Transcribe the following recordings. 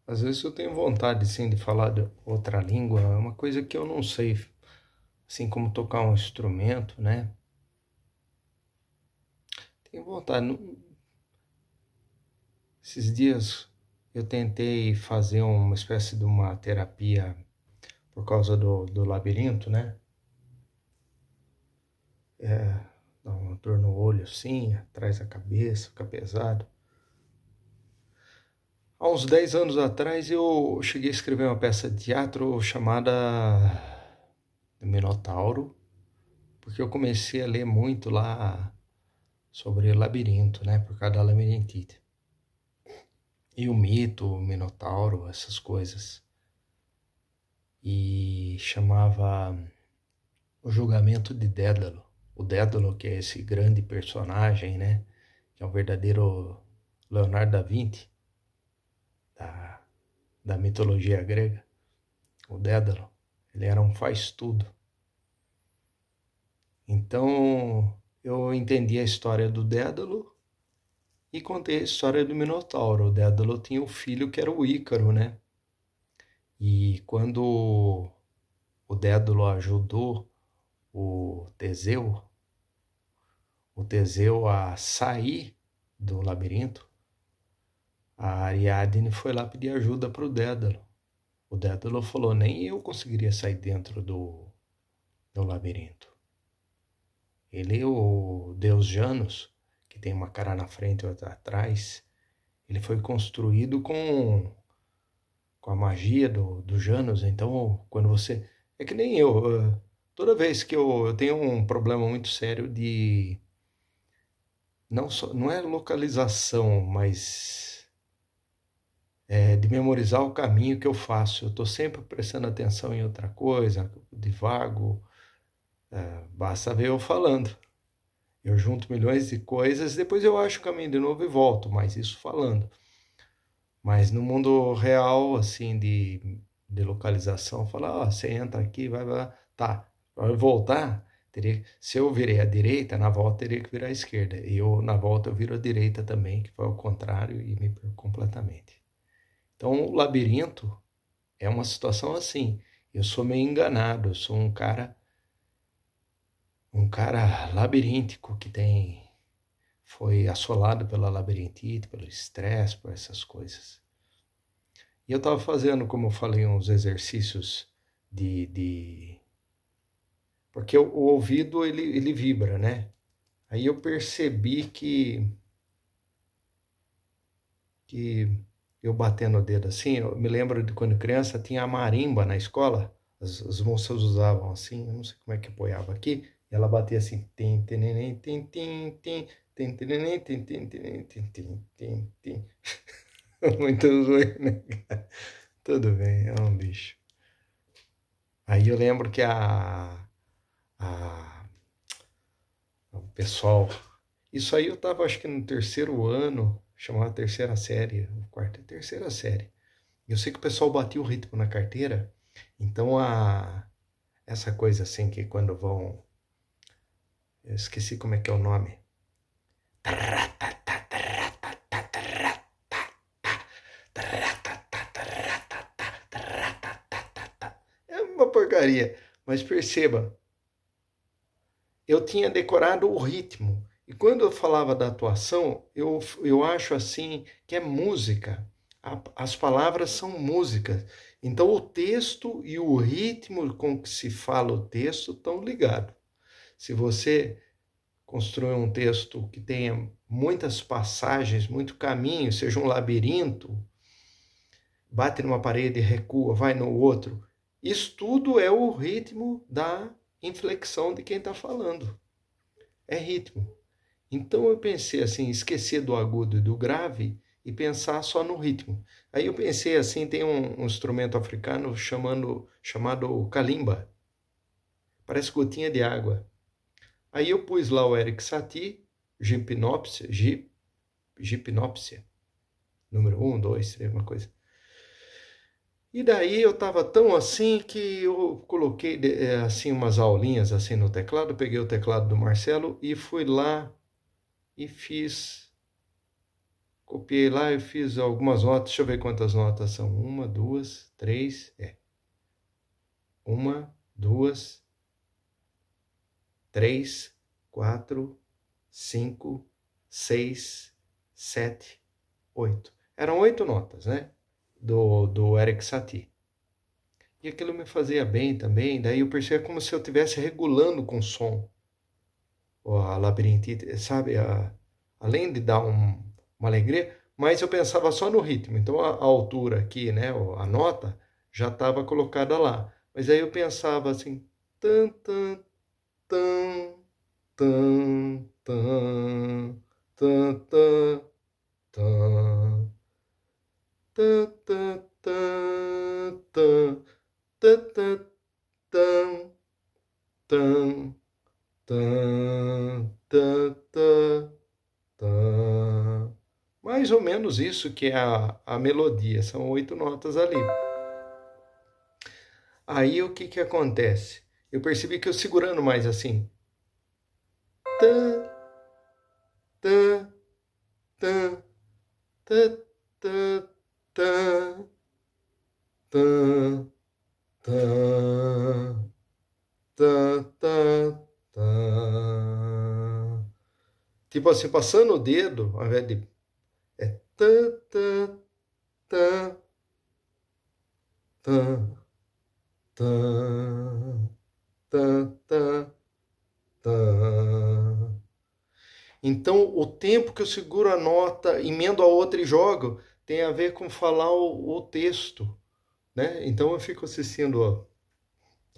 Às vezes eu tenho vontade, sim, de falar de outra língua, é uma coisa que eu não sei, assim como tocar um instrumento, né? Tenho vontade. Esses dias eu tentei fazer uma espécie de uma terapia por causa do labirinto, né? Dá uma dor no olho assim, atrás da cabeça, fica pesado. Há uns 10 anos atrás eu cheguei a escrever uma peça de teatro chamada Minotauro, porque eu comecei a ler muito lá sobre labirinto, né? Por causa da labirintite. E o mito, o Minotauro, essas coisas. E chamava O Julgamento de Dédalo. O Dédalo, que é esse grande personagem, né? Que é o verdadeiro Leonardo da Vinci, da, da mitologia grega. O Dédalo, ele era um faz-tudo. Então, eu entendi a história do Dédalo e contei a história do Minotauro. O Dédalo tinha o filho que era o Ícaro, né? E quando o Dédalo ajudou o Teseu a sair do labirinto, a Ariadne foi lá pedir ajuda para o Dédalo. O Dédalo falou: nem eu conseguiria sair dentro do labirinto. Ele, o deus Janus, que tem uma cara na frente e outra atrás, ele foi construído com a magia do Janus. Então, quando você. É que nem eu. Toda vez que eu tenho um problema muito sério de. Não, só, não é localização, mas de memorizar o caminho que eu faço. Eu estou sempre prestando atenção em outra coisa, divago. Basta ver eu falando. Eu junto milhões de coisas, depois eu acho o caminho de novo e volto, mas isso falando. Mas no mundo real, assim, de localização, falar, você entra aqui, vai, tá. Para eu voltar, se eu virei à direita, na volta teria que virar à esquerda. E eu, na volta, eu viro à direita também, que foi ao contrário e me perco completamente. Então, o labirinto é uma situação assim. Eu sou meio enganado, eu sou um cara labiríntico que foi assolado pela labirintite, pelo estresse, por essas coisas. E eu estava fazendo, como eu falei, uns exercícios de... Porque o ouvido, ele vibra, né? Aí eu percebi que eu batendo o dedo assim, eu me lembro de quando criança tinha a marimba na escola, as moças usavam assim, eu não sei como é que apoiava aqui, e ela batia assim, tim, tim, tim, tim, tim, tim, tim, tim, tim, tim, tim, tim, tim, tim. Muito ruim, né? Tudo bem, é um bicho. Aí eu lembro que a, o pessoal. Isso aí eu tava, acho que no terceiro ano, chamava terceira série, quarta e terceira série. Eu sei que o pessoal batia o ritmo na carteira, então essa coisa assim que quando vão. Eu esqueci como é que é o nome. É uma porcaria, mas perceba, eu tinha decorado o ritmo. E quando eu falava da atuação, eu acho assim que é música. As palavras são músicas. Então o texto e o ritmo com que se fala o texto estão ligados. Se você construir um texto que tenha muitas passagens, muito caminho, seja um labirinto, bate numa parede, recua, vai no outro. Isso tudo é o ritmo da inflexão de quem está falando. É ritmo. Então eu pensei assim, esquecer do agudo e do grave e pensar só no ritmo. Aí eu pensei assim, tem um instrumento africano chamado kalimba. Parece gotinha de água. Aí eu pus lá o Eric Satie, Gipnopsia, número 1, 2, 3, uma coisa. E daí eu estava tão assim que eu coloquei assim umas aulinhas assim no teclado, peguei o teclado do Marcelo e fui lá e fiz Copiei lá e fiz algumas notas. Deixa eu ver quantas notas são. 1, 2, 3. 1, 2, 3, 4, 5, 6, 7, 8. Eram 8 notas, né? Do Eric Satie. E aquilo me fazia bem também. Daí eu percebi como se eu estivesse regulando com som. A labirintite, sabe? Além de dar uma alegria, mas eu pensava só no ritmo. Então a altura aqui, né? A nota já estava colocada lá. Mas aí eu pensava assim. Tan, tan, tan, tan, tan, tan, tan, tan, tan, tan, tan, tan, tan, tan, tan, tan, tan, tan, tan. Mais ou menos isso que é a melodia, são 8 notas ali. Aí o que acontece? Eu percebi que eu segurando mais assim. Tan, tan, tan, tan, tan, tan, tan, tan, tan, tan, tan. Tipo assim, passando o dedo, ao invés de tan, tan, tan, tan, tan, tan, tan, tan. Então, o tempo que eu seguro a nota, emendo a outra e jogo, tem a ver com falar o texto, né? Então, eu fico assistindo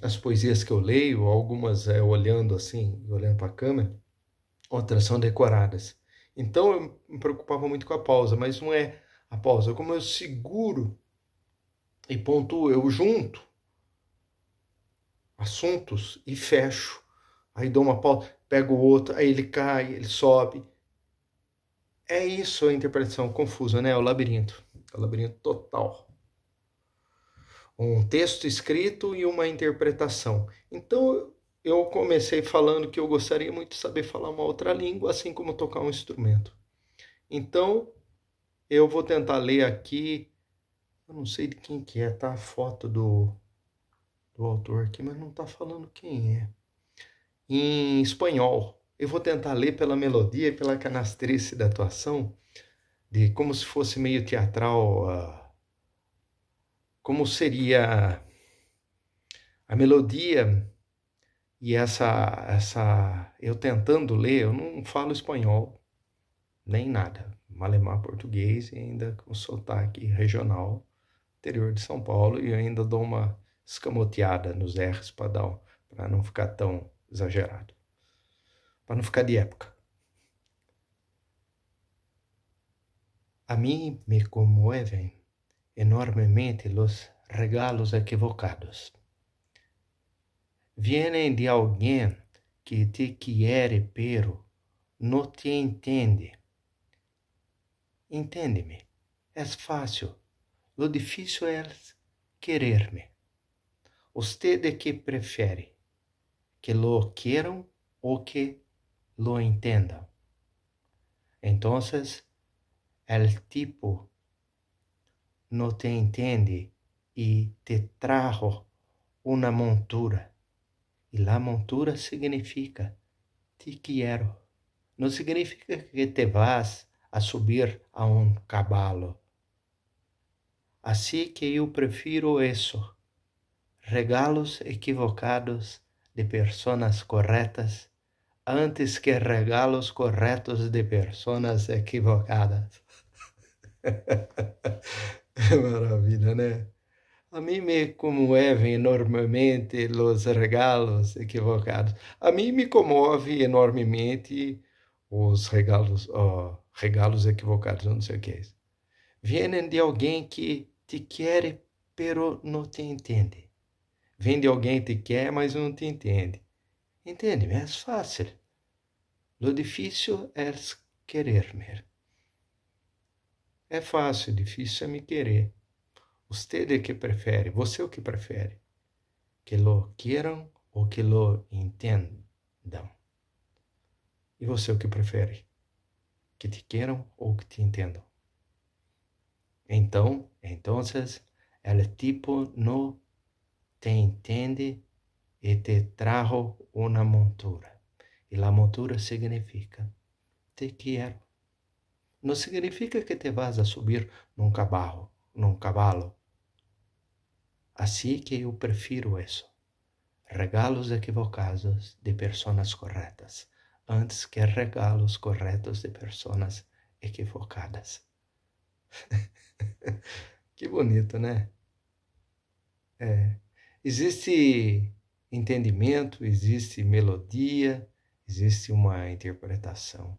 as poesias que eu leio, algumas olhando assim, olhando para a câmera, outras são decoradas. Então, eu me preocupava muito com a pausa, mas não é a pausa. Como eu seguro e pontuo, eu junto assuntos e fecho. Aí dou uma pausa, pego o outro, aí ele cai, ele sobe. É isso a interpretação confusa, né? O labirinto. É o labirinto total. Um texto escrito e uma interpretação. Então, eu comecei falando que eu gostaria muito de saber falar uma outra língua, assim como tocar um instrumento. Então, eu vou tentar ler aqui. Eu não sei de quem que é, tá? A foto do autor aqui, mas não tá falando quem é. Em espanhol. Eu vou tentar ler pela melodia e pela canastrice da atuação, de como se fosse meio teatral, como seria a melodia e essa eu tentando ler, eu não falo espanhol nem nada, malemar português e ainda com sotaque regional, interior de São Paulo, e ainda dou uma escamoteada nos R's para não ficar tão exagerado, para não ficar de época. A mí me conmueven enormemente los regalos equivocados. Vienen de alguien que te quiere pero no te entiende. Entiende-me. Es fácil. Lo difícil es quererme. Usted que prefere? Que lo quieran o que lo entendan? Entonces, el tipo no te entiende y te trajo una montura. Y la montura significa te quiero. No significa que te vas a subir a un caballo. Así que yo prefiero eso. Regalos equivocados de personas corretas antes que regalos corretos de personas equivocadas. Maravilha, né? A mim me comovem enormemente os regalos equivocados. A mim me comove enormemente os regalos equivocados, não sei o que é isso. Vienen de alguém que te quer, pero não te entende. Vem de alguém que te quer, mas não te entende. Entende? É fácil. Lo difícil é querer-me. É fácil, difícil é me querer. Usted é que prefere, você o que prefere? Que lo quieran ou que lo entendam? E você o que prefere? Que te queiram ou que te entendam? Entonces, el tipo no te entiende y te trajo una montura. Y la montura significa, te quiero. No significa que te vas a subir num cavalo. Assim que eu prefiro isso. Regalos equivocados de pessoas corretas, antes que regalos corretos de pessoas equivocadas. Que bonito, né? Existe entendimento, existe melodia, existe uma interpretação.